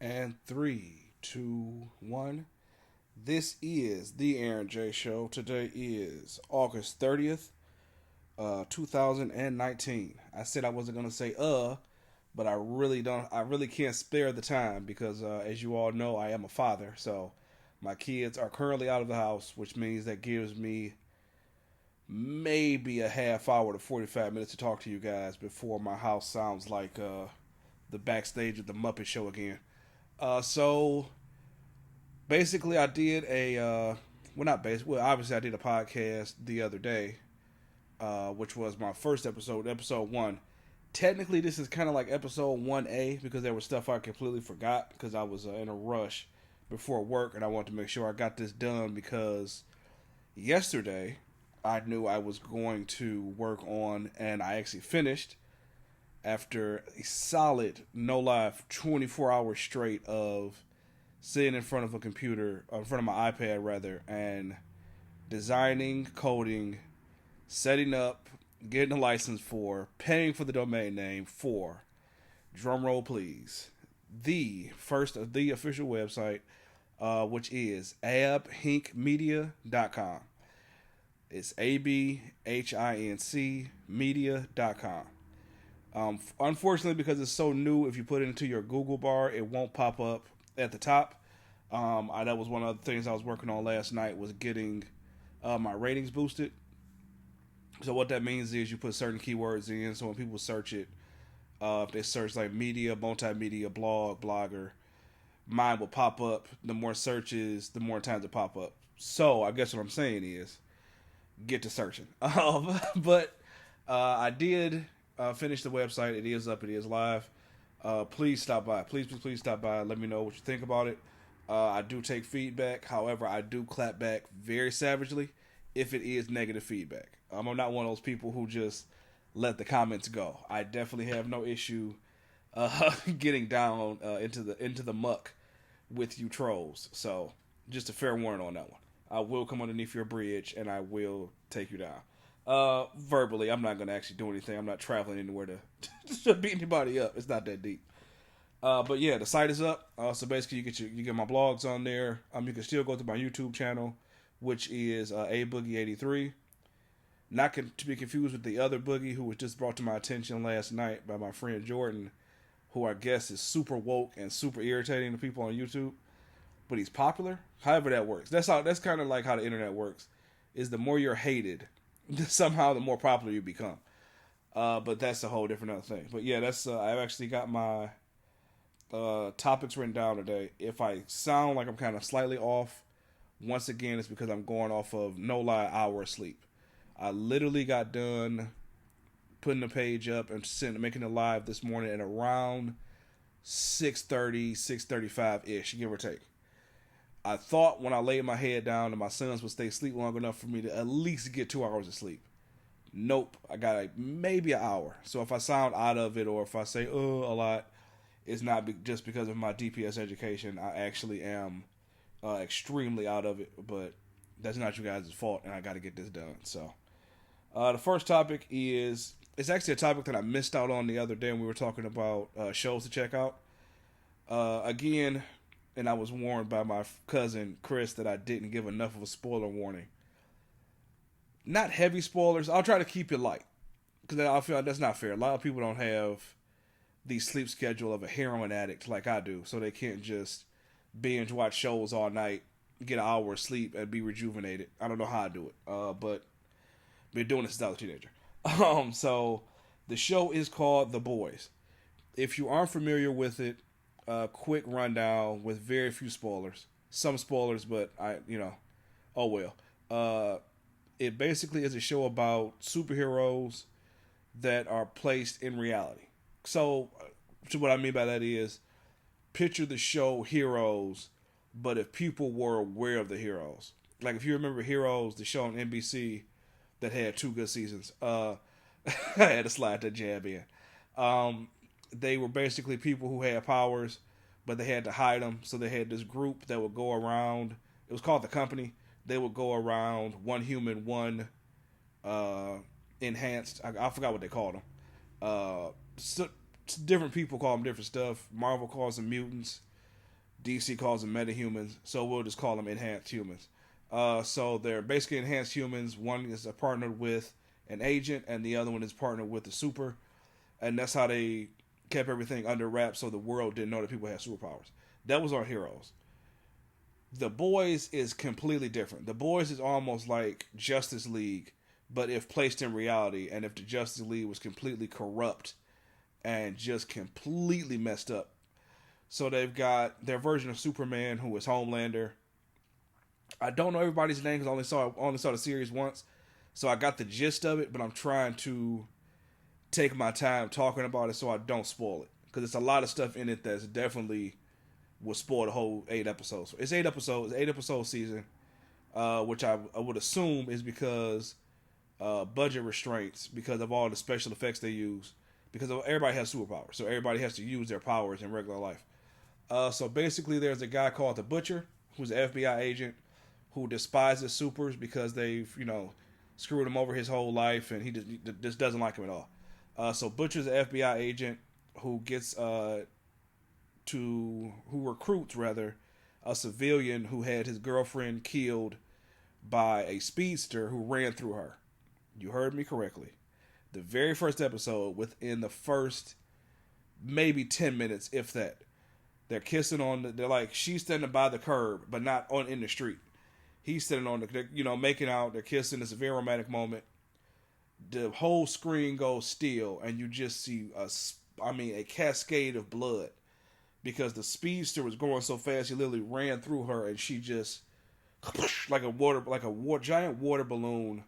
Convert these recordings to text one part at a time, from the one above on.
And three, two, one. This is the Aaron J Show. Today is August 30th, 2019. I said I wasn't gonna say but I really don't. I really can't spare the time because, as you all know, I am a father. So my kids are currently out of the house, which means that gives me maybe a half hour to 45 minutes to talk to you guys before my house sounds like the backstage of the Muppet Show again. So basically, I did a well, not basic. Well, obviously, I did a podcast the other day, which was my first episode, episode one. Technically, this is kind of like episode 1A because there was stuff I completely forgot because I was in a rush before work and I wanted to make sure I got this done because yesterday I knew I was going to work on, and I actually finished after a solid, no lie, 24 hours straight of sitting in front of a computer, in front of my iPad rather, and designing, coding, setting up, getting a license for, paying for the domain name for, drumroll please, the first of the official website, which is abhinkmedia.com. It's ABHINC media.com. Unfortunately, because it's so new, if you put it into your Google bar, it won't pop up at the top. That was one of the things I was working on last night was getting my ratings boosted. So what that means is you put certain keywords in, so when people search it, if they search like media, multimedia, blog, blogger, mine will pop up. The more searches, the more times it pop up. So I guess what I'm saying is get to searching. But I did finish the website. It is up. It is live. Please stop by. Please stop by. Let me know what you think about it. I do take feedback. However, I do clap back very savagely if it is negative feedback. I'm not one of those people who just let the comments go. I definitely have no issue getting down into the muck with you trolls. So just a fair warning on that one. I will come underneath your bridge and I will take you down. Verbally, I'm not gonna actually do anything. I'm not traveling anywhere to beat anybody up. It's not that deep. But yeah, the site is up. So basically, you get my blogs on there. You can still go to my YouTube channel, which is a boogie 83. Not to be confused with the other boogie who was just brought to my attention last night by my friend Jordan, who I guess is super woke and super irritating to people on YouTube. But he's popular. However that works. That's kind of like how the internet works. Is the more you're hated, somehow the more popular you become. But that's a whole different other thing. But yeah, that's I've actually got my topics written down today. If I sound like I'm kind of slightly off, once again, it's because I'm going off of no lie hour of sleep. I literally got done putting the page up and making it live this morning at around 6:30, 6:35 ish, give or take. I thought when I laid my head down that my sons would stay asleep long enough for me to at least get 2 hours of sleep. Nope, I got like maybe an hour. So if I sound out of it or if I say a lot, it's not just because of my DPS education. I actually am extremely out of it, but that's not you guys' fault, and I got to get this done. So the first topic is it's actually a topic that I missed out on the other day when we were talking about shows to check out. Again, and I was warned by my cousin Chris that I didn't give enough of a spoiler warning. Not heavy spoilers. I'll try to keep it light because I feel like that's not fair. A lot of people don't have the sleep schedule of a heroin addict like I do, so they can't just binge watch shows all night, get an hour of sleep, and be rejuvenated. I don't know how I do it, but been doing this since I was a teenager. So the show is called The Boys. If you aren't familiar with it, quick rundown with very few spoilers. Some spoilers, but oh well. It basically is a show about superheroes that are placed in reality. So what I mean by that is, picture the show Heroes, but if people were aware of the heroes. Like if you remember Heroes, the show on NBC that had two good seasons. I had to slide that jab in. They were basically people who had powers, but they had to hide them. So they had this group that would go around. It was called the Company. They would go around one human, one enhanced. I forgot what they called them. So, different people call them different stuff. Marvel calls them mutants. DC calls them metahumans, so we'll just call them enhanced humans. So they're basically enhanced humans. One is partnered with an agent, and the other one is partnered with the super, and that's how they kept everything under wraps, so the world didn't know that people had superpowers. That was our heroes. The Boys is completely different. The Boys is almost like Justice League, but if placed in reality, and if the Justice League was completely corrupt and just completely messed up. So they've got their version of Superman, who is Homelander. I don't know everybody's name because I only saw the series once, so I got the gist of it. But I'm trying to take my time talking about it so I don't spoil it, because there's a lot of stuff in it that's definitely will spoil the whole 8 episodes. So it's 8 episodes, 8 episode season, which I would assume is because budget restraints, because of all the special effects they use, because everybody has superpowers, so everybody has to use their powers in regular life. So basically, there's a guy called the Butcher, who's an FBI agent who despises supers because they've, screwed him over his whole life, and he just doesn't like him at all. So Butcher's an FBI agent who gets who recruits rather a civilian who had his girlfriend killed by a speedster who ran through her. You heard me correctly. The very first episode, within the first maybe 10 minutes, if that, they're kissing they're like, she's standing by the curb, but not in the street. He's standing making out, they're kissing. It's a very romantic moment. The whole screen goes still, and you just see a cascade of blood, because the speedster was going so fast, he literally ran through her, and she just like a giant water balloon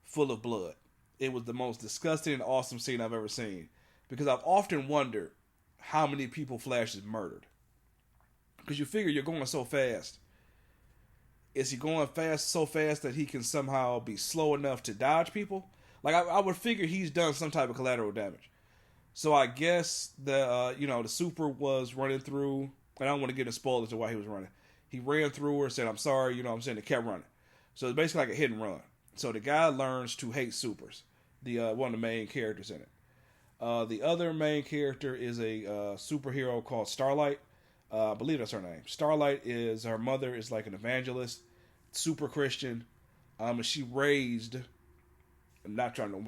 full of blood. It was the most disgusting and awesome scene I've ever seen, because I've often wondered how many people Flash has murdered. Because you figure you're going so fast. Is he going so fast that he can somehow be slow enough to dodge people? Like, I would figure he's done some type of collateral damage. So I guess the super was running through, and I don't want to get into spoilers to why he was running. He ran through her, said, "I'm sorry," it kept running. So it's basically like a hit and run. So the guy learns to hate supers. One of the main characters in it. The other main character is a superhero called Starlight. I believe that's her name. Starlight is, her mother is like an evangelist, super Christian. And she raised, I'm not going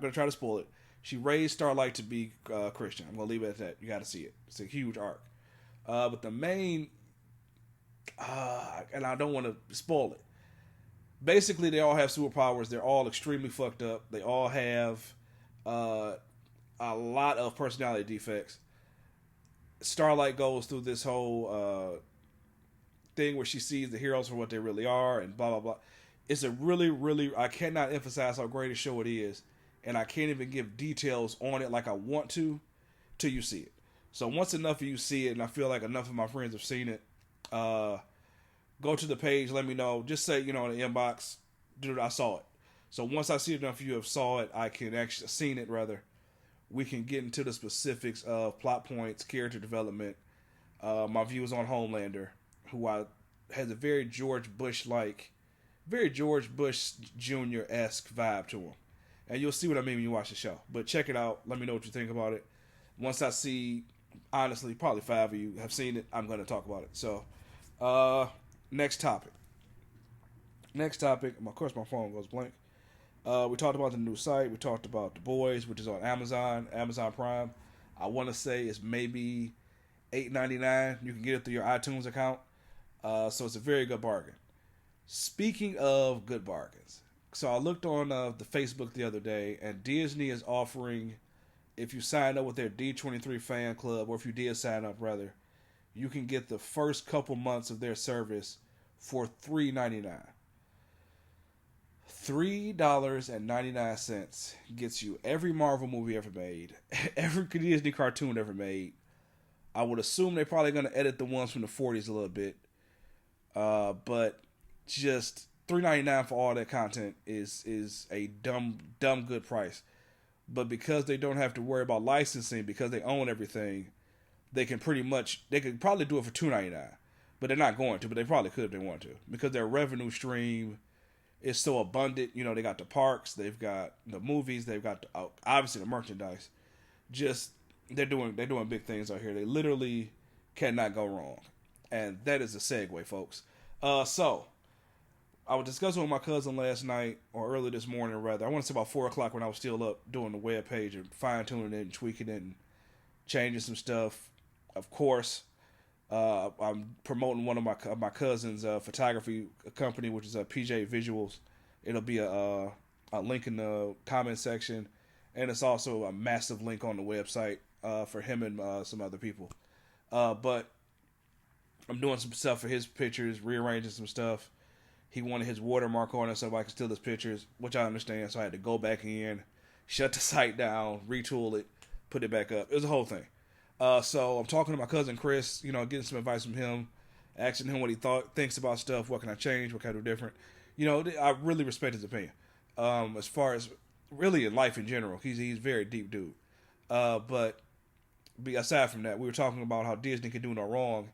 to try to spoil it. She raised Starlight to be Christian. I'm going to leave it at that. You got to see it. It's a huge arc. But the main, and I don't want to spoil it. Basically, they all have superpowers. They're all extremely fucked up. They all have a lot of personality defects. Starlight goes through this whole thing where she sees the heroes for what they really are, and blah, blah, blah. It's a really, really, I cannot emphasize how great a show it is, and I can't even give details on it like I want to till you see it. So once enough of you see it, and I feel like enough of my friends have seen it, go to the page, let me know. Just say, in the inbox, dude, I saw it. So once I see enough of you have saw it, seen it rather, we can get into the specifics of plot points, character development, my views on Homelander, who has a very George Bush Jr.-esque vibe to him. And you'll see what I mean when you watch the show. But check it out. Let me know what you think about it. Once I see, honestly, probably 5 of you have seen it, I'm going to talk about it. So, next topic. Of course, my phone goes blank. We talked about the new site. We talked about The Boys, which is on Amazon Prime. I want to say it's maybe $8.99. You can get it through your iTunes account. So it's a very good bargain. Speaking of good bargains, so I looked on the Facebook the other day, and Disney is offering, if you sign up with their D23 fan club, or if you did sign up rather, you can get the first couple months of their service for $3.99. $3.99 gets you every Marvel movie ever made, every Disney cartoon ever made. I would assume they're probably going to edit the ones from the 40s a little bit. But just $3.99 for all that content is a dumb good price. But because they don't have to worry about licensing, because they own everything, they could probably do it for $2.99. But they're not going to, but they probably could if they want to. Because their revenue stream is so abundant. They got the parks, they've got the movies, they've got obviously the merchandise. Just they're doing big things out here. They literally cannot go wrong. And that is a segue, folks. So I was discussing with my cousin last night, or early this morning, rather. I want to say about 4 o'clock when I was still up doing the web page and fine tuning it and tweaking it and changing some stuff. Of course, I'm promoting one of my cousin's photography company, which is PJ Visuals. It'll be a link in the comment section, and it's also a massive link on the website for him and some other people. But I'm doing some stuff for his pictures, rearranging some stuff. He wanted his watermark on it so I could steal his pictures, which I understand. So I had to go back in, shut the site down, retool it, put it back up. It was a whole thing. So I'm talking to my cousin Chris, getting some advice from him, asking him what he thinks about stuff. What can I change? What can I do different? I really respect his opinion. As far as really in life in general, he's a very deep dude. But aside from that, we were talking about how Disney can do no wrong.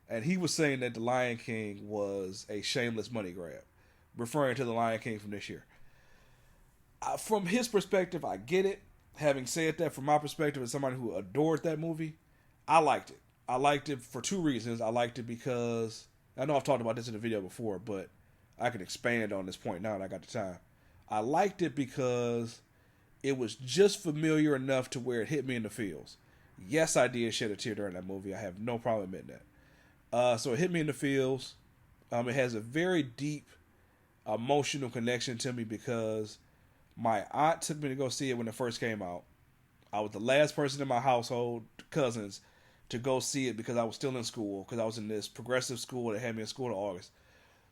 And he was saying that The Lion King was a shameless money grab, referring to The Lion King from this year. From his perspective, I get it. Having said that, from my perspective, as somebody who adored that movie, I liked it. I liked it for two reasons. I liked it because, I know I've talked about this in a video before, but I can expand on this point now that I got the time. I liked it because it was just familiar enough to where it hit me in the feels. Yes, I did shed a tear during that movie. I have no problem admitting that. So it hit me in the feels. It has a very deep emotional connection to me because my aunt took me to go see it when it first came out. I was the last person in my household, cousins, to go see it because I was still in school, because I was in this progressive school that had me in school in August.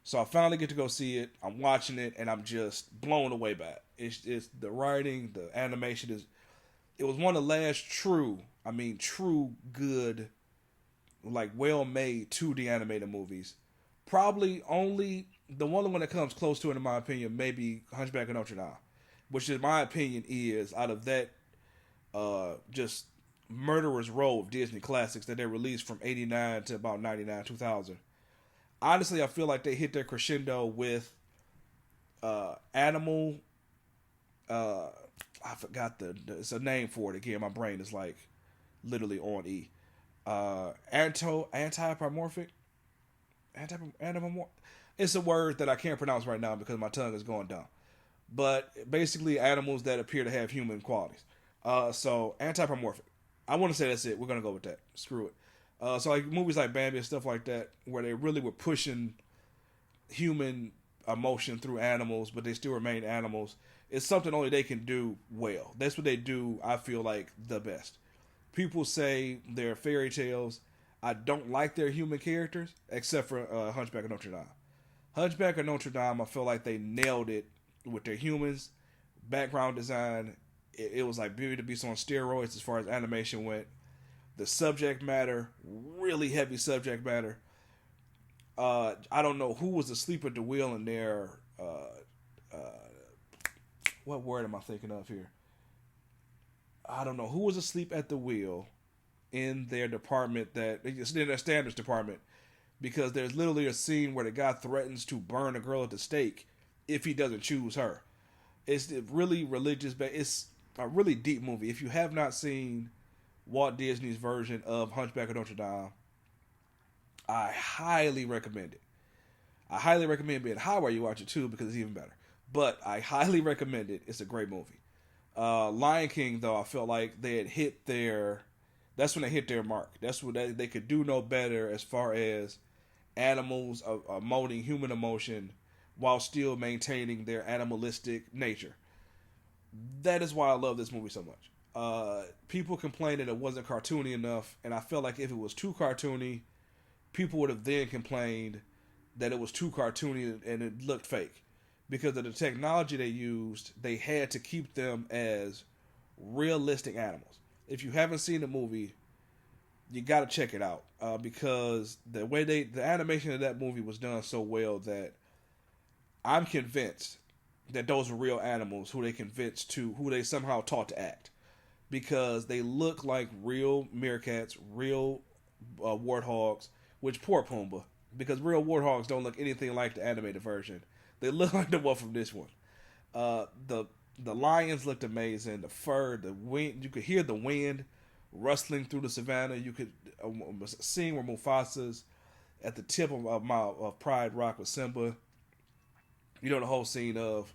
So I finally get to go see it. I'm watching it, and I'm just blown away by it. It's the writing, the animation it was one of the last true good, like well-made 2D animated movies. Probably only the only one that comes close to it, in my opinion, maybe Hunchback of Notre Dame, which in my opinion is, out of that just murderer's row of Disney classics that they released from 89 to about 99, 2000. Honestly, I feel like they hit their crescendo with Animal. I forgot it's a name for it again. My brain is like literally on E. Anthropomorphic. It's a word that I can't pronounce right now because my tongue is going down. But basically, animals that appear to have human qualities. So anthropomorphic. I want to say that's it. We're gonna go with that. Screw it. So like movies like Bambi and stuff like that, where they really were pushing human emotion through animals, but they still remain animals. It's something only they can do well. That's what they do, I feel like, the best. People say they're fairy tales. I don't like their human characters, except for Hunchback of Notre Dame. Hunchback of Notre Dame, I feel like they nailed it with their humans, background design. It was like Beauty and the Beast on steroids as far as animation went. The subject matter, really heavy subject matter. I don't know who was asleep at the wheel in there. What word am I thinking of here? I don't know who was asleep at the wheel in their department, in their standards department, because there's literally a scene where the guy threatens to burn a girl at the stake if he doesn't choose her. It's really religious, but it's a really deep movie. If you have not seen Walt Disney's version of Hunchback of Notre Dame, I highly recommend it. I highly recommend being high while you watch it too, because it's even better. But I highly recommend it. It's a great movie. Lion King, though, I felt like they had hit that's when they hit their mark. That's what they could do no better as far as animals emoting human emotion while still maintaining their animalistic nature. That is why I love this movie so much. People complained that it wasn't cartoony enough, and I felt like if it was too cartoony, people would have then complained that it was too cartoony and it looked fake. Because of the technology they used, they had to keep them as realistic animals. If you haven't seen the movie, you got to check it out. Because the way the animation of that movie was done so well that I'm convinced that those were real animals who they somehow taught to act. Because they look like real meerkats, real warthogs, which poor Pumbaa. Because real warthogs don't look anything like the animated version. They look like the one from this one. The lions looked amazing. The fur, the wind. You could hear the wind rustling through the savannah. You could a scene where Mufasa's at the tip of Pride Rock with Simba. You know the whole scene of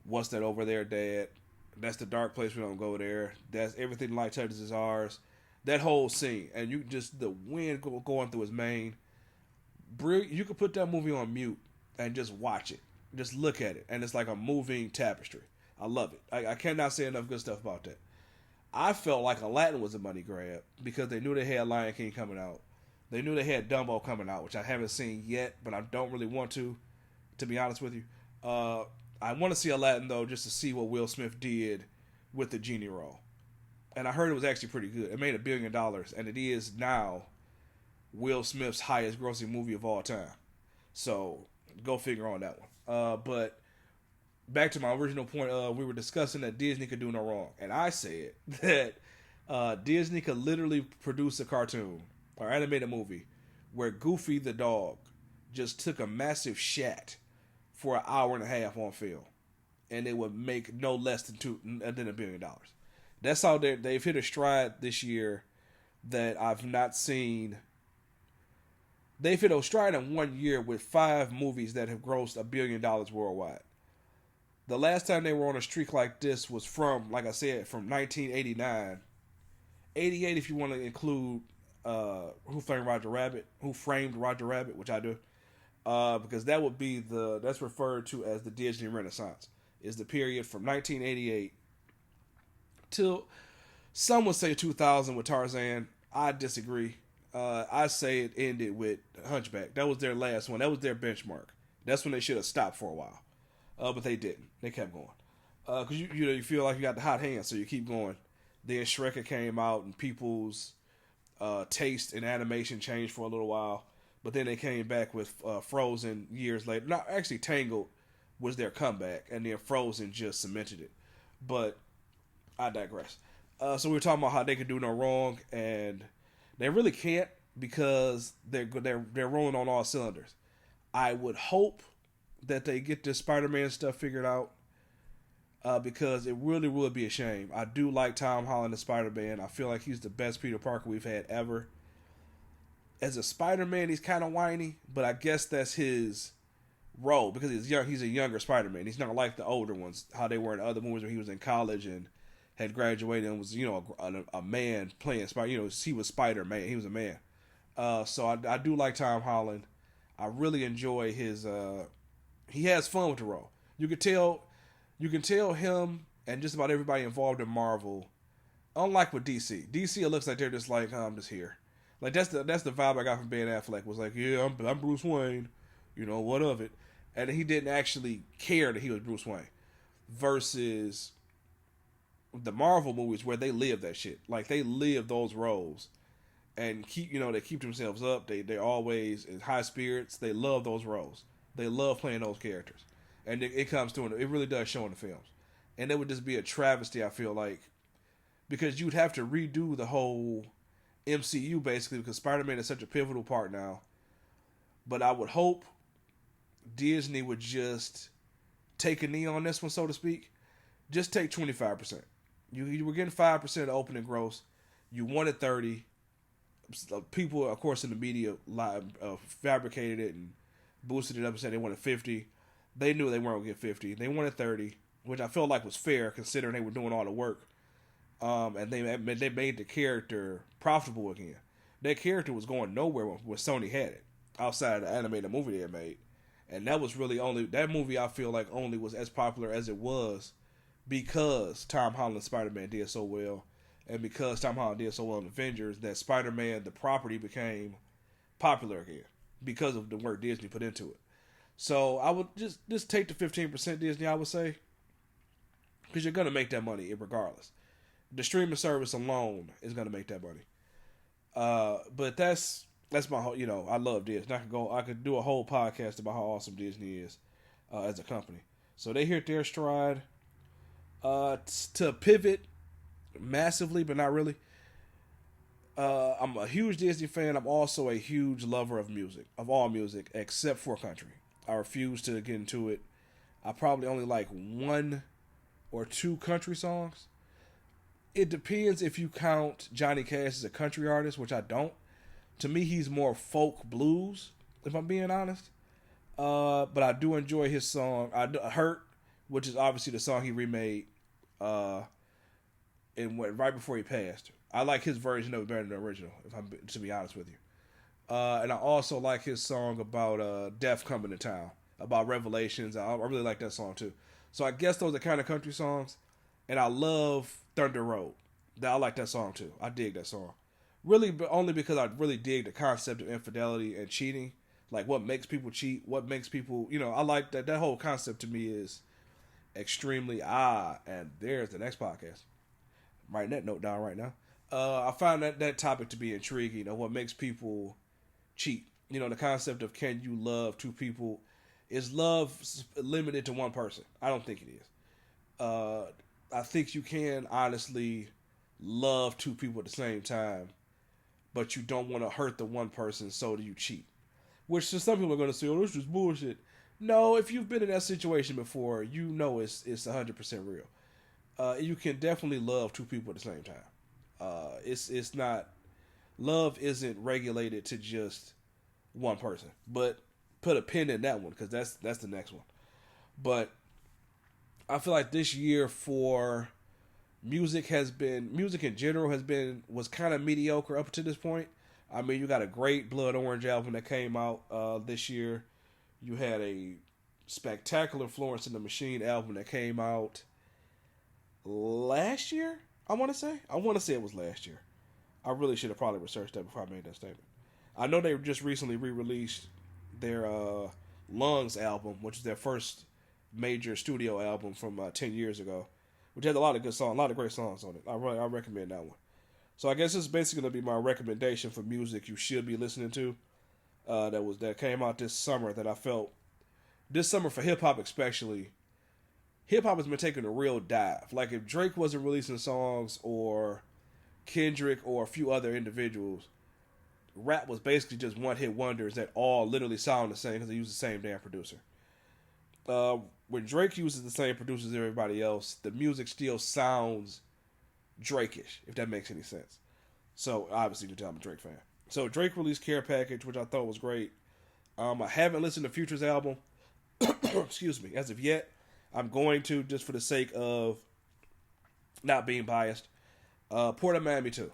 what's that over there, Dad? That's the dark place. We don't go there. That's everything light touches is ours. That whole scene, and you just the wind going through his mane. You could put that movie on mute and just watch it. Just look at it, and it's like a moving tapestry. I love it. I cannot say enough good stuff about that. I felt like Aladdin was a money grab because they knew they had Lion King coming out. They knew they had Dumbo coming out, which I haven't seen yet, but I don't really want to be honest with you. I want to see Aladdin, though, just to see what Will Smith did with the genie role. And I heard it was actually pretty good. It made $1 billion, and it is now Will Smith's highest grossing movie of all time. So, go figure on that one. But back to my original point, we were discussing that Disney could do no wrong. And I said that Disney could literally produce a cartoon or animated movie where Goofy the dog just took a massive shat for an hour and a half on film, and it would make no less than $1 billion. That's how they've hit a stride this year that I've not seen. They've hit a stride in 1 year with 5 movies that have grossed $1 billion worldwide. The last time they were on a streak like this was from, like I said, from 1989. 88 if you want to include Who Framed Roger Rabbit, which I do. Because that would be that's referred to as the Disney Renaissance. Is the period from 1988 till some would say 2000 with Tarzan. I disagree. I say it ended with Hunchback. That was their last one. That was their benchmark. That's when they should have stopped for a while. But they didn't. They kept going. Because you feel like you got the hot hand, so you keep going. Then Shrek came out, and people's taste in animation changed for a little while. But then they came back with Frozen years later. No, actually, Tangled was their comeback, and then Frozen just cemented it. But I digress. So we were talking about how they could do no wrong, and they really can't because they're rolling on all cylinders. I would hope that they get this Spider-Man stuff figured out because it really would be a shame. I do like Tom Holland as Spider-Man. I feel like he's the best Peter Parker we've had ever. As a Spider-Man, he's kind of whiny, but I guess that's his role because he's young. He's a younger Spider-Man. He's not like the older ones, how they were in other movies when he was in college and had graduated and was, a man playing Spider. He was Spider-Man. He was a man. So I do like Tom Holland. I really enjoy his. He has fun with the role. You can tell him and just about everybody involved in Marvel. Unlike with DC, it looks like they're just like, I'm just here. Like that's the vibe I got from Ben Affleck. Was like, yeah, I'm Bruce Wayne. What of it? And he didn't actually care that he was Bruce Wayne. Versus the Marvel movies where they live that shit. Like they live those roles and they keep themselves up. They're always in high spirits. They love those roles. They love playing those characters. And it comes to it. It really does show in the films. And it would just be a travesty, I feel like, because you'd have to redo the whole MCU basically because Spider-Man is such a pivotal part now. But I would hope Disney would just take a knee on this one, so to speak. Just take 25%. You were getting 5% of the opening gross. You wanted 30%. People, of course, in the media fabricated it and boosted it up and said they wanted 50%. They knew they weren't going to get 50%. They wanted 30%, which I felt like was fair considering they were doing all the work. And they made the character profitable again. That character was going nowhere when Sony had it, outside of the animated movie they had made. And that was really that movie I feel like only was as popular as it was because Tom Holland's Spider-Man did so well. And because Tom Holland did so well in Avengers, that Spider-Man, the property, became popular again because of the work Disney put into it. So I would just take the 15% Disney, I would say, because you're going to make that money regardless. The streaming service alone is going to make that money. But that's my whole, I love Disney. I could do a whole podcast about how awesome Disney is as a company. So they hit their stride to pivot massively, but not really. I'm a huge Disney fan. I'm also a huge lover of music, of all music, except for country. I refuse to get into it. I probably only like 1 or 2 country songs. It depends if you count Johnny Cash as a country artist, which I don't. To me, he's more folk blues, if I'm being honest. But I do enjoy his song "Hurt," which is obviously the song he remade uh, right before he passed. I like his version of it better than the original, if I'm to be honest with you. And I also like his song about death coming to town, about revelations. I really like that song too. So I guess those are kind of country songs. And I love Thunder Road. I like that song too. I dig that song. Really, but only because I really dig the concept of infidelity and cheating. Like what makes people cheat, what makes people, I like that. That whole concept to me is extremely and there's the next podcast. I'm writing that note down right now. I find that topic to be intriguing of what makes people cheat. The concept of can you love two people? Is love limited to one person? I don't think it is. I think you can honestly love two people at the same time, but you don't want to hurt the one person, so do you cheat? Which to some people are going to say, oh, this is bullshit. No, if you've been in that situation before, you know it's 100% real. You can definitely love two people at the same time. It's not, love isn't regulated to just one person. But put a pin in that one because that's the next one. But I feel like this year for music in general was kind of mediocre up to this point. I mean, you got a great Blood Orange album that came out this year. You had a spectacular Florence and the Machine album that came out last year, I want to say. I want to say it was last year. I really should have probably researched that before I made that statement. I know they just recently re-released their Lungs album, which is their first major studio album from 10 years ago, which has a lot of good songs, a lot of great songs on it. I recommend that one. So I guess this is basically going to be my recommendation for music you should be listening to that came out this summer that I felt, this summer for hip-hop especially, hip-hop has been taking a real dive. Like if Drake wasn't releasing songs or Kendrick or a few other individuals, rap was basically just one-hit wonders that all literally sound the same because they use the same damn producer. When Drake uses the same producers as everybody else, the music still sounds Drake-ish, if that makes any sense. So, obviously, you can tell I'm a Drake fan. So, Drake released Care Package, which I thought was great. I haven't listened to Future's album, excuse me, as of yet. I'm going to, just for the sake of not being biased. Port of Miami 2.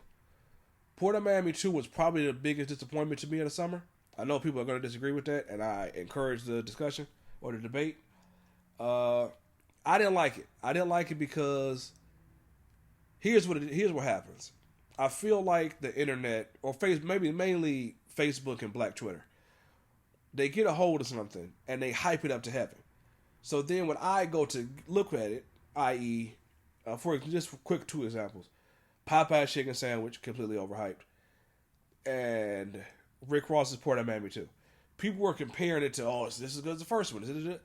Port of Miami 2 was probably the biggest disappointment to me in the summer. I know people are going to disagree with that, and I encourage the discussion or the debate. I didn't like it. I didn't like it because here's what happens. I feel like the internet, or maybe mainly Facebook and Black Twitter, they get a hold of something and they hype it up to heaven. So then when I go to look at it, i.e., for just quick two examples, Popeye's chicken sandwich, completely overhyped, and Rick Ross's Port of Miami 2. People were comparing it to, oh, is this as good as the first one?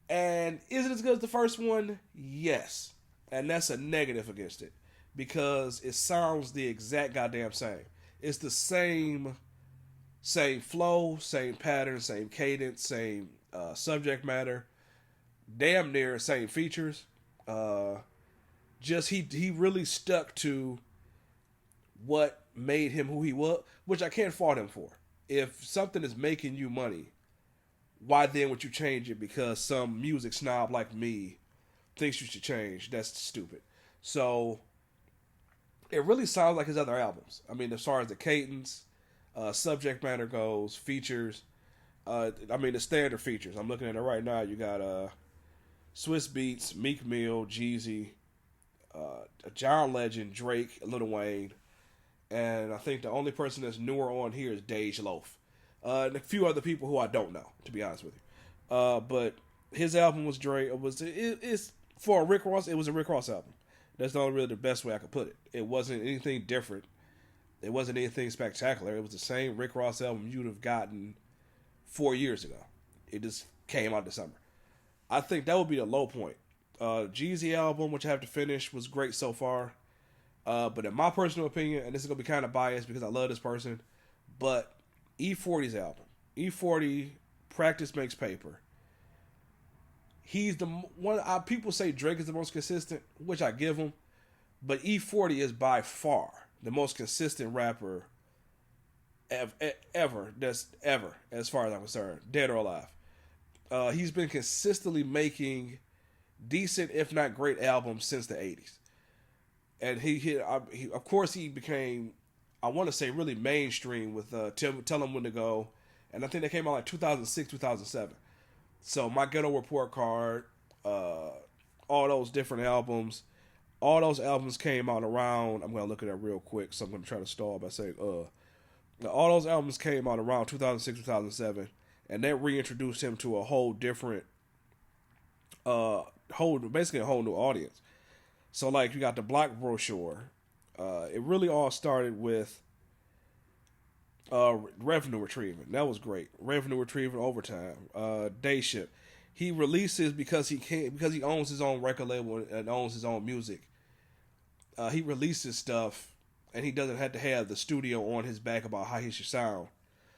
And is it as good as the first one? Yes. And that's a negative against it. Because it sounds the exact goddamn same. It's the same flow, same pattern, same cadence, same subject matter. Damn near same features. Just he really stuck to what made him who he was, which I can't fault him for. If something is making you money, why then would you change it because some music snob like me thinks you should change? That's stupid. So it really sounds like his other albums. I mean, as far as the cadence, subject matter goes, features, the standard features. I'm looking at it right now. You got Swiss Beats, Meek Mill, Jeezy, John Legend, Drake, Lil Wayne, and I think the only person that's newer on here is Dej Loaf. And a few other people who I don't know, to be honest with you. But his album was Drake. It's for a Rick Ross. It was a Rick Ross album. That's not really the best way I could put it. It wasn't anything different. It wasn't anything spectacular. It was the same Rick Ross album you'd have gotten 4 years ago. It just came out this summer. I think that would be the low point. Jeezy album, which I have to finish, was great so far. But in my personal opinion, and this is going to be kind of biased because I love this person, but E40's album, E40, Practice Makes Paper. He's the one. People say Drake is the most consistent, which I give him, but E40 is by far the most consistent rapper ever. That's ever, as far as I'm concerned, dead or alive. He's been consistently making decent, if not great, albums since the '80s, and of course, he became, I want to say, really mainstream with Tell Him When to Go, and I think they came out like 2006, 2007. So My Ghetto Report Card, all those different albums, all those albums came out around. I'm gonna look at that real quick, so I'm gonna try to stall by saying, all those albums came out around 2006, 2007, and that reintroduced him to a whole different, basically a whole new audience. So like you got the Block Brochure. It really all started with Revenue Retrieving. That was great. Revenue Retrieving, Overtime, Day Shift. He releases because he owns his own record label and owns his own music. He releases stuff, and he doesn't have to have the studio on his back about how he should sound,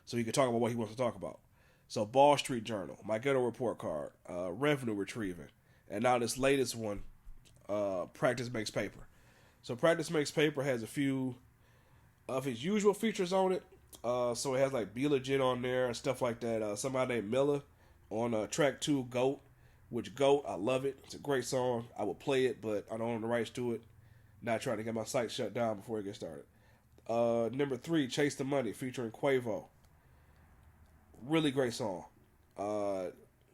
so he can talk about what he wants to talk about. So Ball Street Journal, My Ghetto Report Card, Revenue Retrieving, and now this latest one, Practice Makes Paper. So Practice Makes Paper has a few of his usual features on it. So it has like Be Legit on there and stuff like that. Somebody named Miller on track 2, Goat, which Goat, I love it. It's a great song. I would play it, but I don't own the rights to it. Not trying to get my site shut down before it gets started. Number 3, Chase the Money, featuring Quavo. Really great song.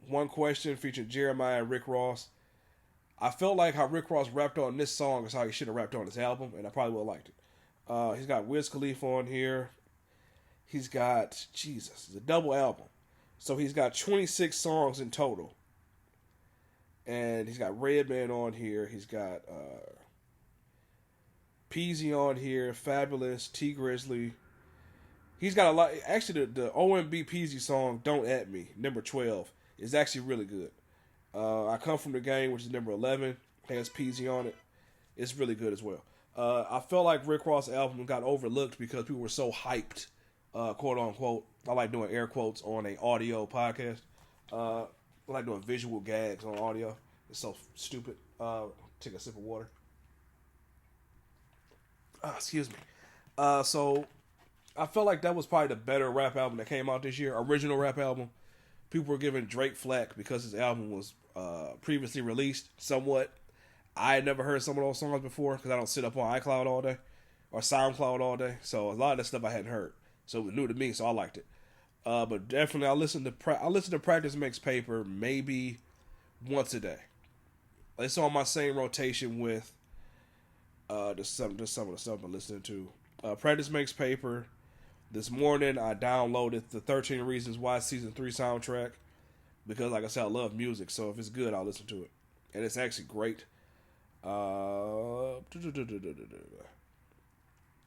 One Question, featuring Jeremiah and Rick Ross. I felt like how Rick Ross rapped on this song is how he should have rapped on this album, and I probably would have liked it. He's got Wiz Khalifa on here. He's got, Jesus, it's a double album. So he's got 26 songs in total. And he's got Redman on here. He's got Peasy on here, Fabulous, T Grizzly. He's got a lot. Actually, the OMB Peasy song, Don't At Me, number 12, is actually really good. I Come From the Game, which is number 11, has Peasy on it. It's really good as well. I felt like Rick Ross' album got overlooked because people were so hyped, quote unquote. I like doing air quotes on an audio podcast. I like doing visual gags on audio. It's so stupid. Take a sip of water. Excuse me. So I felt like that was probably the better rap album that came out this year. Original rap album. People were giving Drake flack because his album was previously released somewhat. I had never heard some of those songs before because I don't sit up on iCloud all day or SoundCloud all day. So a lot of that stuff I hadn't heard. So it was new to me, so I liked it. But definitely I listen to Practice Makes Paper maybe once a day. It's on my same rotation with just some of the stuff I'm listening to. Practice Makes Paper. This morning I downloaded the 13 Reasons Why Season 3 soundtrack because, like I said, I love music. So if it's good, I'll listen to it. And it's actually great.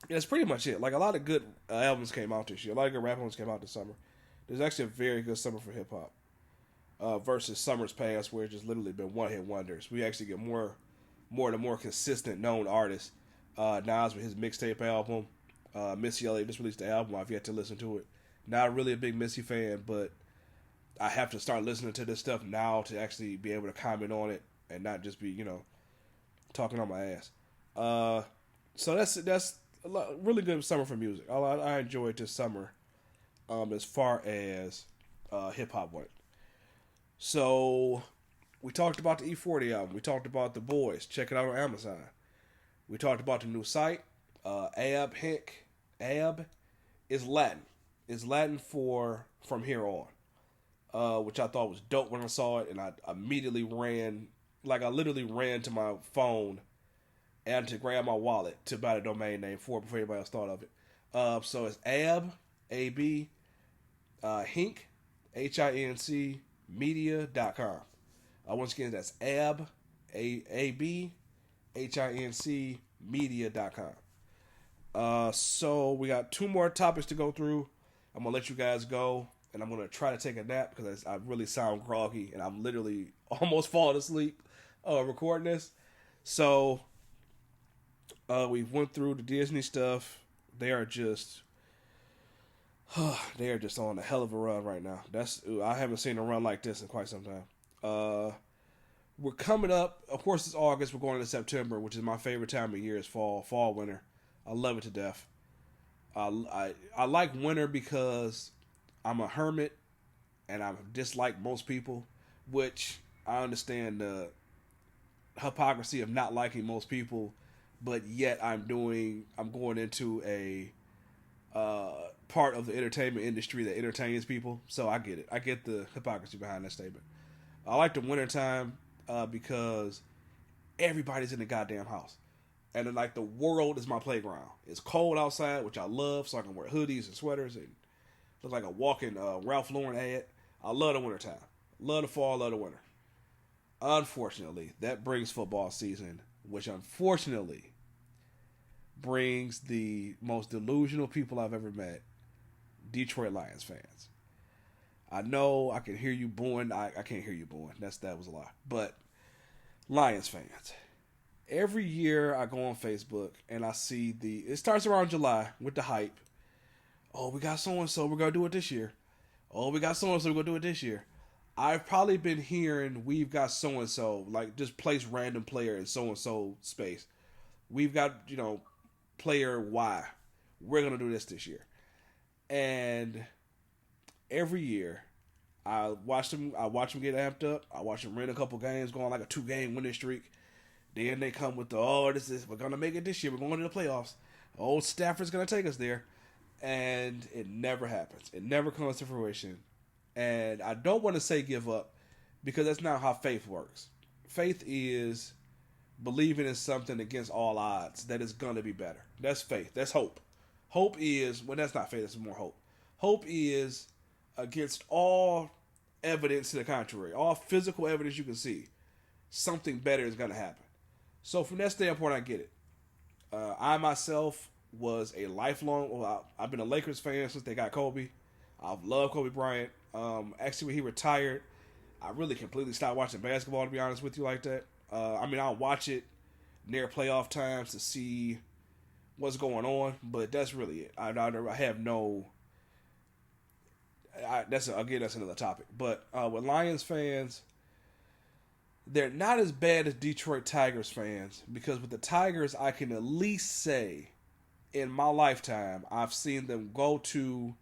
That's pretty much it. Like, a lot of good albums came out this year. A lot of good rap albums came out this summer. There's actually a very good summer for hip-hop. Versus summers past where it's just literally been one-hit wonders. We actually get more consistent known artists. Nas with his mixtape album. Missy Elliott just released the album. I've yet to listen to it. Not really a big Missy fan, but I have to start listening to this stuff now to actually be able to comment on it and not just be, talking on my ass. So that's a really good summer for music. I enjoyed this summer as far as hip-hop went. So we talked about the E40 album. We talked about The Boys. Check it out on Amazon. We talked about the new site. Ab Hinc. Ab is Latin. It's Latin for from here on, which I thought was dope when I saw it, and I immediately I literally ran to my phone and to grab my wallet to buy the domain name for it before anybody else thought of it. So it's Ab, A-B, Hinc, Hinc, media.com. Once again, that's Ab, A-B, Hinc, media.com. So we got 2 more topics to go through. I'm going to let you guys go, and I'm going to try to take a nap because I really sound groggy, and I'm literally almost falling asleep recording this. So we went through the Disney stuff. They are just on a hell of a run right now. I haven't seen a run like this in quite some time. We're coming up. Of course, it's August. We're going into September, which is my favorite time of year. Is fall, winter. I love it to death. I like winter because I'm a hermit and I dislike most people, which I understand the hypocrisy of not liking most people, but yet I'm going into a part of the entertainment industry that entertains people. So I get it. I get the hypocrisy behind that statement. I like the wintertime because everybody's in the goddamn house. And then, like, the world is my playground. It's cold outside, which I love, so I can wear hoodies and sweaters and look like a walking Ralph Lauren ad. I love the wintertime. Love the fall, love the winter. Unfortunately, that brings football season, which unfortunately brings the most delusional people I've ever met, Detroit Lions fans. I know I can hear you booing. I can't hear you booing. That was a lie. But Lions fans. Every year I go on Facebook and I see it starts around July with the hype. Oh, we got so-and-so, we're going to do it this year. Oh, we got so-and-so, we're going to do it this year. I've probably been hearing we've got so-and-so, like just place random player in so-and-so space. We've got, player Y. We're going to do this year. And every year I watch them get amped up. I watch them win a couple games, go on like a 2-game winning streak. Then they come with we're going to make it this year. We're going to the playoffs. Old Stafford's going to take us there. And it never happens. It never comes to fruition. And I don't want to say give up because that's not how faith works. Faith is believing in something against all odds that is going to be better. That's faith. That's hope. Hope is, that's not faith, that's more hope. Hope is against all evidence to the contrary, all physical evidence you can see, something better is going to happen. So from that standpoint, I get it. I myself was a lifelong, I've been a Lakers fan since they got Kobe. I've loved Kobe Bryant. Actually, when he retired, I really completely stopped watching basketball, to be honest with you, like that. I'll watch it near playoff times to see what's going on, but that's really it. I have no. That's another topic. But with Lions fans, they're not as bad as Detroit Tigers fans because with the Tigers, I can at least say, in my lifetime, I've seen them go to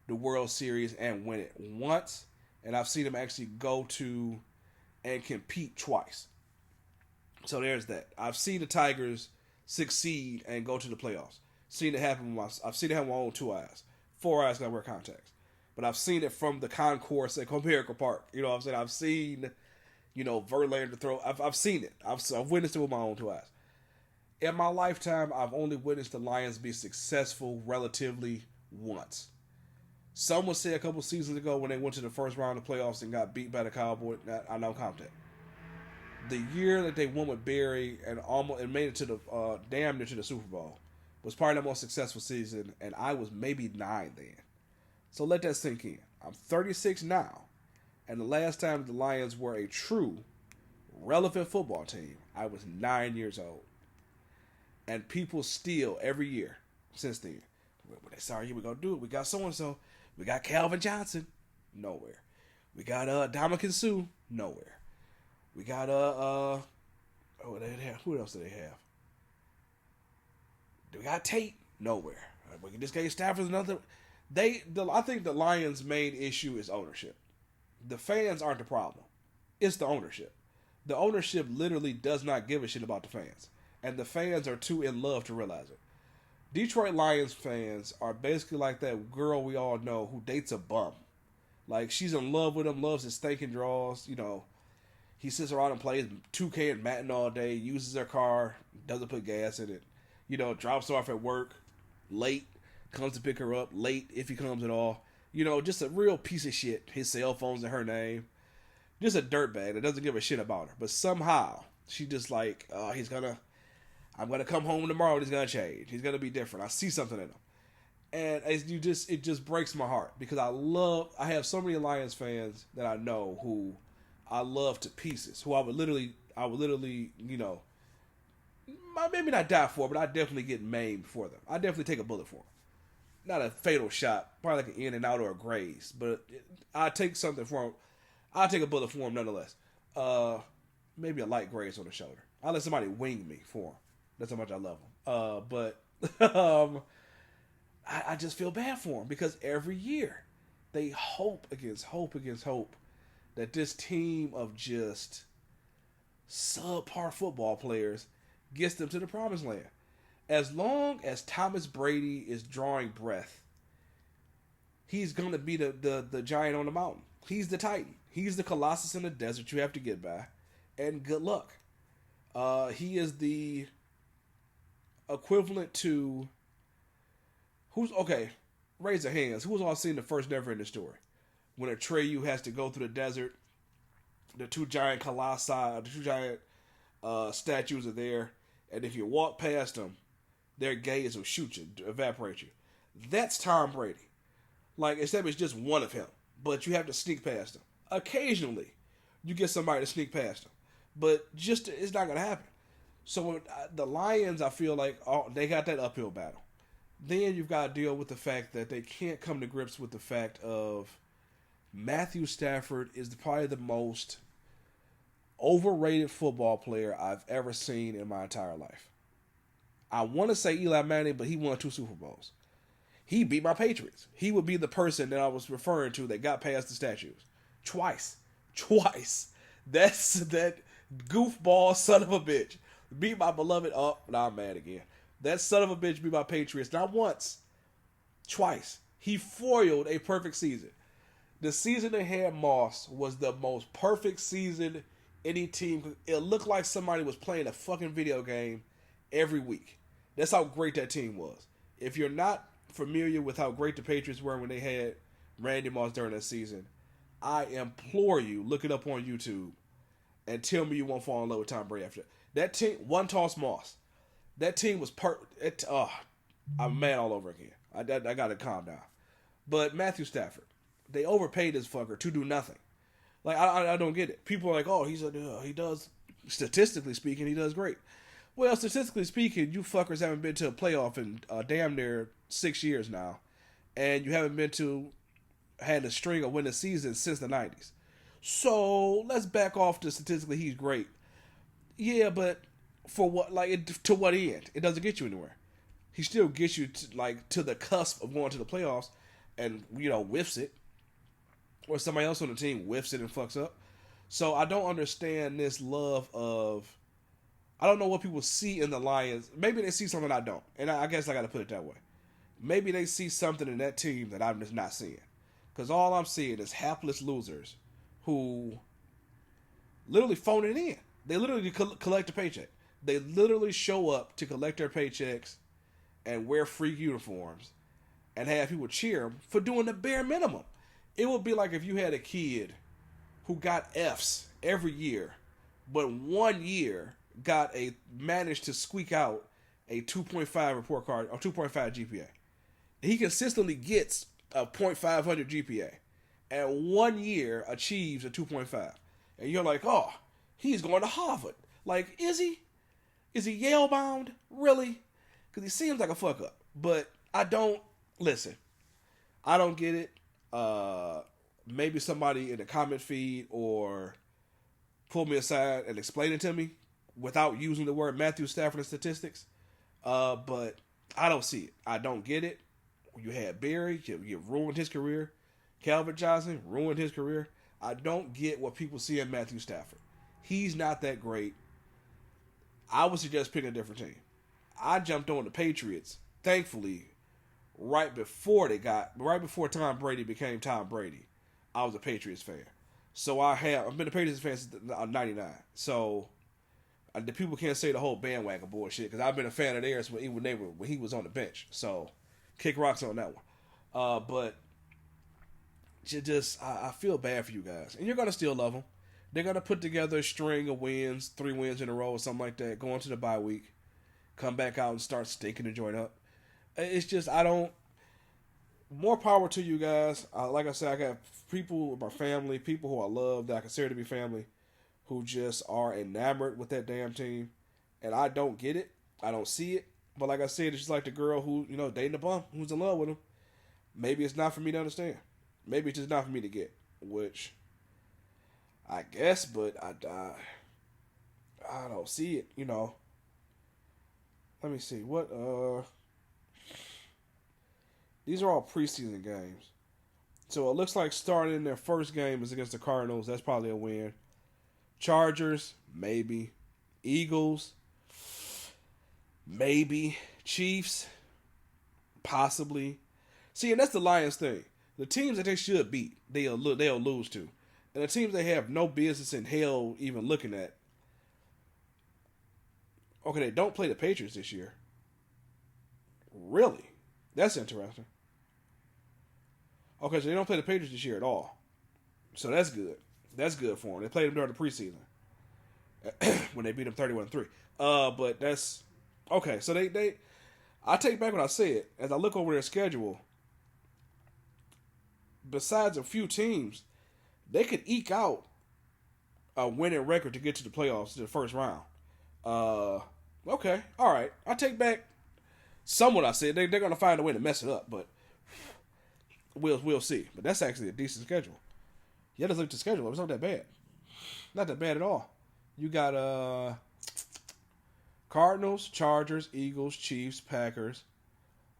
the World Series and win it once, and I've seen them actually go to and compete twice. So there's that. I've seen the Tigers succeed and go to the playoffs. I've seen it happen with my own 2 eyes. 4 eyes, gotta wear contacts. But I've seen it from the concourse at Comerica Park. You know what I'm saying? I've seen, Verlander throw. I've seen it. I've witnessed it with my own 2 eyes. In my lifetime, I've only witnessed the Lions be successful relatively once. Some would say a couple seasons ago when they went to the first round of the playoffs and got beat by the Cowboys. I don't count that. The year that they won with Barry and made it to the damn near to the Super Bowl was probably the most successful season, and I was maybe 9 then. So let that sink in. I'm 36 now, and the last time the Lions were a true, relevant football team, I was 9 years old. And people still, every year since then, when they sorry, we're going to do it. We got so-and-so. We got Calvin Johnson. Nowhere. We got Ndamukong Suh. Nowhere. We got who else do they have? We got Tate. Nowhere. We can just get Stafford another. I think the Lions' main issue is ownership. The fans aren't the problem. It's the ownership. The ownership literally does not give a shit about the fans. And the fans are too in love to realize it. Detroit Lions fans are basically like that girl we all know who dates a bum. Like, she's in love with him, loves his stinking draws, He sits around and plays 2K and Madden all day, uses her car, doesn't put gas in it, drops her off at work, late, comes to pick her up, late if he comes at all. Just a real piece of shit. His cell phone's in her name. Just a dirtbag that doesn't give a shit about her. But somehow, she just like, I'm going to come home tomorrow and he's going to change. He's going to be different. I see something in him. And it just breaks my heart because I have so many Lions fans that I know who I love to pieces, who I would literally, maybe not die for, but I definitely get maimed for them. I definitely take a bullet for them. Not a fatal shot, probably like an in and out or a graze, but I take something for them. I'll take a bullet for them nonetheless. Maybe a light graze on the shoulder. I'll let somebody wing me for them. That's how much I love them. But I just feel bad for them because every year they hope against hope against hope that this team of just subpar football players gets them to the promised land. As long as Thomas Brady is drawing breath, he's going to be the giant on the mountain. He's the Titan. He's the Colossus in the desert you have to get by. And good luck. He is the equivalent to who's okay. Raise your hands. Who's all seen the first Never Ending Story? When Atreyu has to go through the desert, the two giant colossi, the two giant statues are there, and if you walk past them, their gaze will shoot you, evaporate you. That's Tom Brady. Like, except it's just one of him, but you have to sneak past him. Occasionally, you get somebody to sneak past him, but just it's not gonna happen. So the Lions, I feel like they got that uphill battle. Then you've got to deal with the fact that they can't come to grips with the fact of Matthew Stafford is probably the most overrated football player I've ever seen in my entire life. I want to say Eli Manning, but he won 2 Super Bowls. He beat my Patriots. He would be the person that I was referring to that got past the statues. Twice. That's that goofball son of a bitch. Beat my beloved now I'm mad again. That son of a bitch beat my Patriots not once, twice. He foiled a perfect season. The season they had Moss was the most perfect season any team. It looked like somebody was playing a fucking video game every week. That's how great that team was. If you're not familiar with how great the Patriots were when they had Randy Moss during that season, I implore you, look it up on YouTube and tell me you won't fall in love with Tom Brady after that. That team, one toss Moss. That team was I'm mad all over again. I got to calm down. But Matthew Stafford, they overpaid this fucker to do nothing. Like, I don't get it. People are like, oh, he does, statistically speaking, he does great. Well, statistically speaking, you fuckers haven't been to a playoff in damn near 6 years now. And you haven't had a string of winning seasons since the 90s. So, let's back off to statistically he's great. Yeah, but for what, to what end? It doesn't get you anywhere. He still gets you to the cusp of going to the playoffs and, whiffs it. Or somebody else on the team whiffs it and fucks up. So I don't understand this love of, I don't know what people see in the Lions. Maybe they see something I don't. And I guess I got to put it that way. Maybe they see something in that team that I'm just not seeing. Because all I'm seeing is hapless losers who literally phone it in. They literally collect a paycheck. They literally show up to collect their paychecks and wear free uniforms and have people cheer them for doing the bare minimum. It would be like if you had a kid who got F's every year, but one year managed to squeak out a 2.5 report card or 2.5 GPA. He consistently gets a .500 GPA, and 1 year achieves a 2.5. And you're like, oh, he's going to Harvard. Like, is he? Is he Yale bound? Really? Because he seems like a fuck up. But I don't get it. Maybe somebody in the comment feed or pull me aside and explain it to me without using the word Matthew Stafford and statistics. But I don't see it. I don't get it. You had Barry, you ruined his career. Calvin Johnson ruined his career. I don't get what people see in Matthew Stafford. He's not that great. I would suggest picking a different team. I jumped on the Patriots, thankfully, right before Tom Brady became Tom Brady. I was a Patriots fan. So I've been a Patriots fan since '99. So the people can't say the whole bandwagon bullshit because I've been a fan of theirs when he was on the bench. So kick rocks on that one. But I feel bad for you guys, and you're gonna still love them. They're gonna put together a string of wins, 3 wins in a row or something like that, go into the bye week, come back out and start stinking the joint up. It's just more power to you guys. Like I said, I got people, my family, people who I love that I consider to be family, who just are enamored with that damn team, and I don't get it. I don't see it. But like I said, it's just like the girl who dating a bum who's in love with him. Maybe it's not for me to understand. Maybe it's just not for me to get, which I guess, but I don't see it. Let me see what These are all preseason games. So it looks like starting their first game is against the Cardinals. That's probably a win. Chargers, maybe. Eagles, maybe. Chiefs, possibly. See, and that's the Lions thing. The teams that they should beat, they'll lose to. And the teams they have no business in hell even looking at. Okay, they don't play the Patriots this year. Really? That's interesting. Okay, so they don't play the Patriots this year at all. So that's good. That's good for them. They played them during the preseason when they beat them 31-3. But that's okay. So they I take back what I said. As I look over their schedule, besides a few teams, they could eke out a winning record to get to the playoffs, to the first round. Okay, all right. I take back some what I said. They're going to find a way to mess it up, but we'll see. But that's actually a decent schedule. Yeah, just look at the schedule. It's not that bad. Not that bad at all. You got Cardinals, Chargers, Eagles, Chiefs, Packers,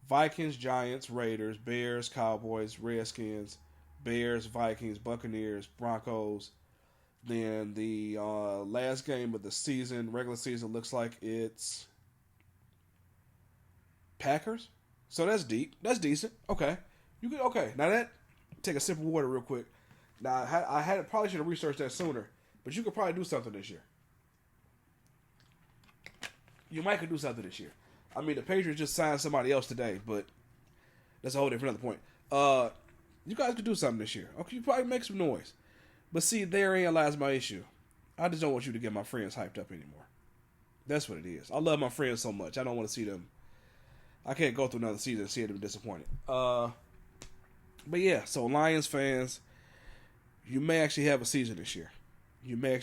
Vikings, Giants, Raiders, Bears, Cowboys, Redskins, Bears, Vikings, Buccaneers, Broncos. Then the last game of the season, regular season, looks like it's Packers. So that's deep. That's decent. Okay. Okay. Now that, take a sip of water real quick. Now probably should have researched that sooner, but you could probably do something this year. You might could do something this year. I mean, the Patriots just signed somebody else today, but that's a whole different other point. You guys could do something this year. Okay, you probably make some noise. But see, therein lies my issue. I just don't want you to get my friends hyped up anymore. That's what it is. I love my friends so much. I don't want to see them. I can't go through another season and see them disappointed. But yeah, so Lions fans, you may actually have a season this year. I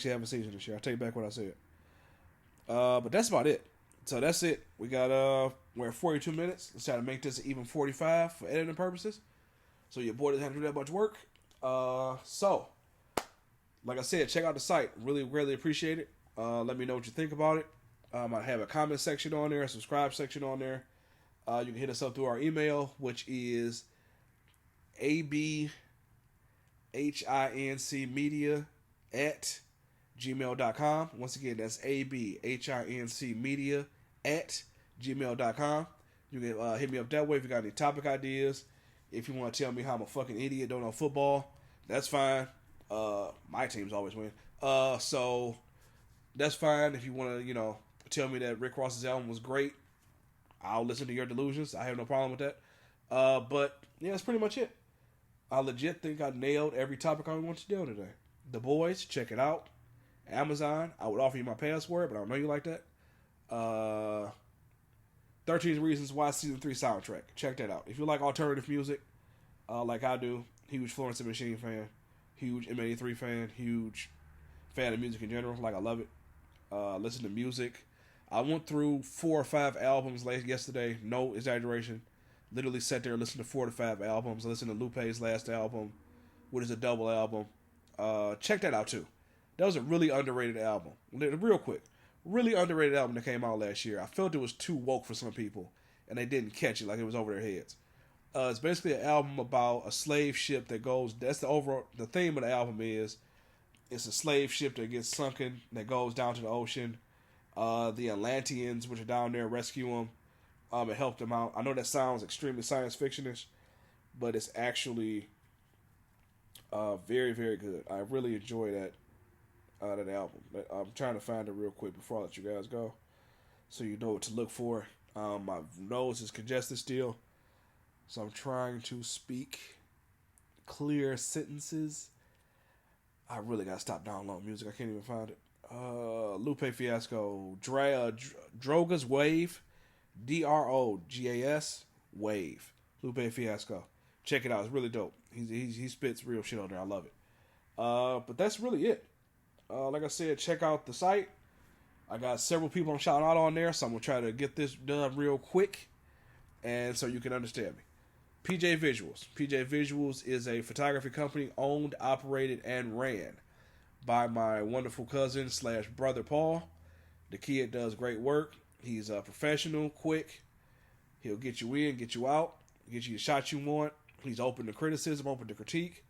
take back what I said. But that's about it. So that's it. We got we're at 42 minutes. Let's try to make this even 45 for editing purposes. So your boy doesn't have to do that much work. So like I said, check out the site. Really, really appreciate it. Let me know what you think about it. I have a comment section on there, a subscribe section on there. You can hit us up through our email, which is abhincmedia@gmail.com. Once again, that's abhincmedia@gmail.com. You can hit me up that way if you got any topic ideas. If you want to tell me how I'm a fucking idiot, don't know football, that's fine. My teams always win. So that's fine. If you want to, tell me that Rick Ross's album was great, I'll listen to your delusions. I have no problem with that. But yeah, that's pretty much it. I legit think I nailed every topic I want to deal today. The Boys, check it out. Amazon, I would offer you my password, but I don't know you like that. 13 Reasons Why Season 3 soundtrack. Check that out. If you like alternative music, like I do, huge Florence and the Machine fan, huge M83 fan, huge fan of music in general. Like, I love it. Listen to music. I went through 4 or 5 albums yesterday. No exaggeration. Literally sat there and listened to 4 to 5 albums. I listened to Lupe's last album, which is a double album. Check that out too. That was a really underrated album. Real quick. Really underrated album that came out last year. I felt it was too woke for some people, and they didn't catch it, like it was over their heads. It's basically an album about a slave ship that goes. That's the theme of the album is, it's a slave ship that gets sunken, that goes down to the ocean. The Atlanteans, which are down there, rescue them and help them out. I know that sounds extremely science fictionish, but it's actually very, very good. I really enjoy that album. I'm trying to find it real quick before I let you guys go, so you know what to look for. My nose is congested still, so I'm trying to speak clear sentences. I really gotta stop downloading music. I can't even find it. Lupe Fiasco, Drogas Wave, Drogas Wave, Lupe Fiasco. Check it out. It's really dope. He spits real shit on there. I love it. But that's really it. Like I said, check out the site. I got several people I'm shouting out on there, so I'm gonna try to get this done real quick, and so you can understand me. PJ Visuals. PJ Visuals is a photography company owned, operated, and ran by my wonderful cousin / brother Paul. The kid does great work. He's a professional, quick. He'll get you in, get you out. get you the shots you want. He's open to criticism, open to critique.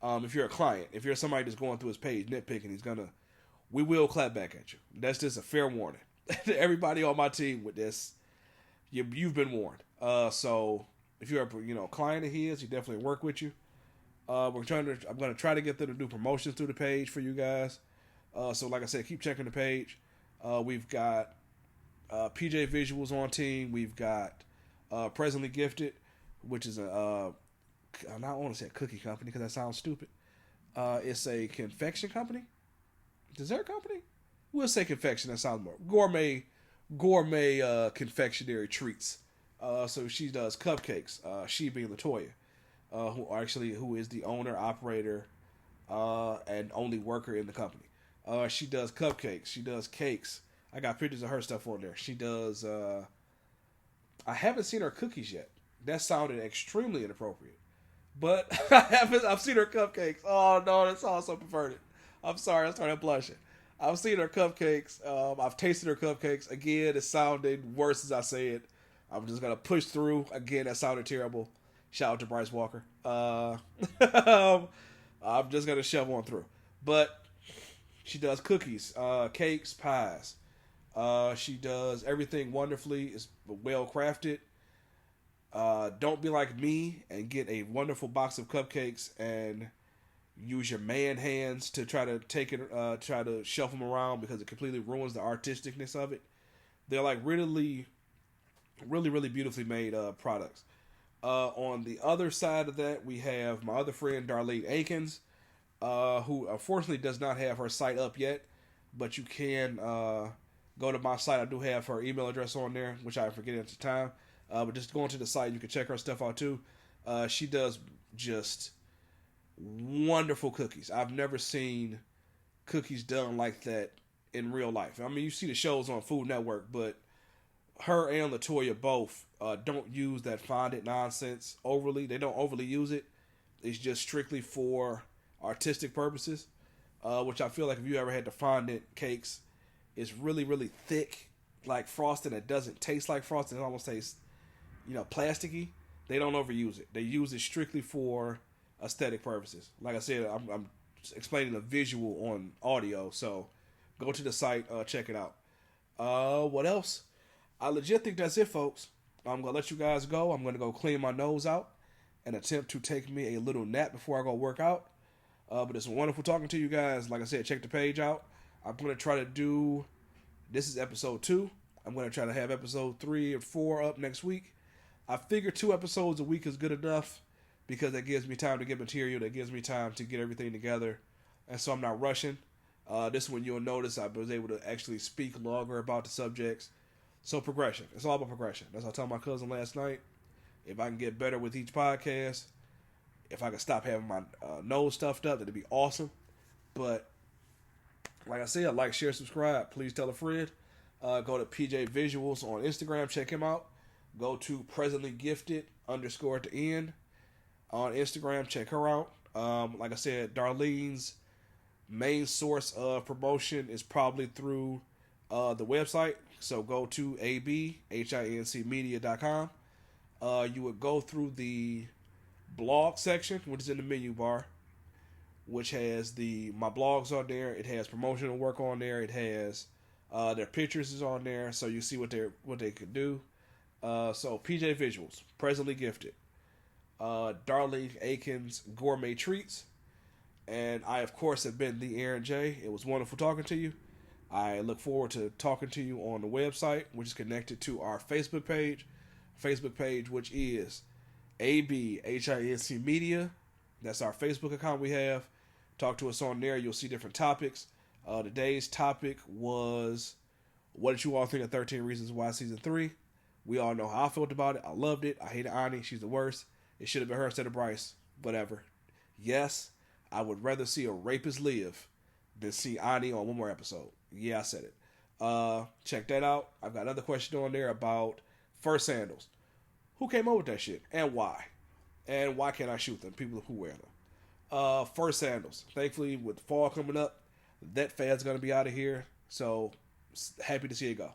If you're a client, if you're somebody that's going through his page nitpicking, we will clap back at you. That's just a fair warning. Everybody on my team with this, you've been warned. So if you're a client of his, he definitely work with you. I'm going to try to get them to do promotions through the page for you guys. So like I said, keep checking the page. We've got PJ Visuals on team. We've got Presently Gifted, which is I don't want to say a cookie company because that sounds stupid. It's a confection company, dessert company. We'll say confection. That sounds more gourmet confectionery treats. So she does cupcakes. She being Latoya, who is the owner, operator, and only worker in the company. She does cupcakes. She does cakes. I got pictures of her stuff on there. She does. I haven't seen her cookies yet. That sounded extremely inappropriate. But I've seen her cupcakes. Oh no, that's all so perverted. I'm sorry, I started blushing. I've seen her cupcakes. I've tasted her cupcakes. Again, it sounded worse as I say it. I'm just gonna push through. Again, that sounded terrible. Shout out to Bryce Walker. I'm just gonna shove on through. But she does cookies, cakes, pies. She does everything wonderfully. It's well crafted. Don't be like me and get a wonderful box of cupcakes and use your man hands to try to take it, try to shuffle them around because it completely ruins the artisticness of it. They're like really beautifully made products. On the other side of that, we have my other friend Darlene Akins, who unfortunately does not have her site up yet, but you can go to my site. I do have her email address on there, which I forget at the time. But just going to the site, you can check her stuff out too. She does just wonderful cookies. I've never seen cookies done like that in real life. I mean, you see the shows on Food Network, but her and Latoya both don't use that fondant nonsense overly. They don't overly use it. It's just strictly for artistic purposes, which I feel like if you ever had the fondant cakes, it's really thick, like frosting that doesn't taste like frosting. It almost tastes plasticky. They don't overuse it. They use it strictly for aesthetic purposes. Like I said, I'm explaining a visual on audio, so go to the site, check it out. What else? I legit think that's it, folks. I'm gonna let you guys go. I'm gonna go clean my nose out and attempt to take me a little nap before I go work out. But it's wonderful talking to you guys. Like I said, check the page out. I'm gonna try to do. This is episode 2. I'm gonna try to have episode 3 and 4 up next week. I figure 2 episodes a week is good enough because that gives me time to get material, that gives me time to get everything together, and so I'm not rushing. This one you'll notice I was able to actually speak longer about the subjects. So progression. It's all about progression. That's what I told my cousin last night. If I can get better with each podcast, if I can stop having my nose stuffed up, that'd be awesome. But like I said, like, share, subscribe. Please tell a friend. Go to PJ Visuals on Instagram. Check him out. Go to Presently Gifted _ at the end on Instagram. Check her out. Like I said, Darlene's main source of promotion is probably through the website. So go to abhincmedia.com. You would go through the blog section, which is in the menu bar, which has my blogs on there. It has promotional work on there. It has their pictures is on there, so you see what they could do. So PJ Visuals, Presently Gifted, Darlene Akins Gourmet Treats, and I of course have been the Aaron J. It was wonderful talking to you. I look forward to talking to you on the website, which is connected to our Facebook page, which is ABHINC Media. That's our Facebook account we have. Talk to us on there. You'll see different topics. Today's topic was, what did you all think of 13 Reasons Why Season 3? We all know how I felt about it. I loved it. I hated Ani. She's the worst. It should have been her instead of Bryce. Whatever. Yes, I would rather see a rapist live than see Ani on one more episode. Yeah, I said it. Check that out. I've got another question on there about fur sandals. Who came up with that shit? And why? And why can't I shoot them? People who wear them. Fur sandals. Thankfully, with fall coming up, that fad's going to be out of here. So, happy to see it go.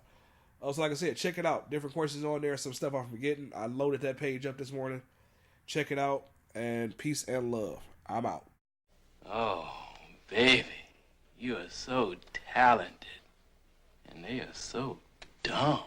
So like I said, check it out. Different courses on there. Some stuff I'm forgetting. I loaded that page up this morning. Check it out. And peace and love. I'm out. Oh, baby. You are so talented. And they are so dumb.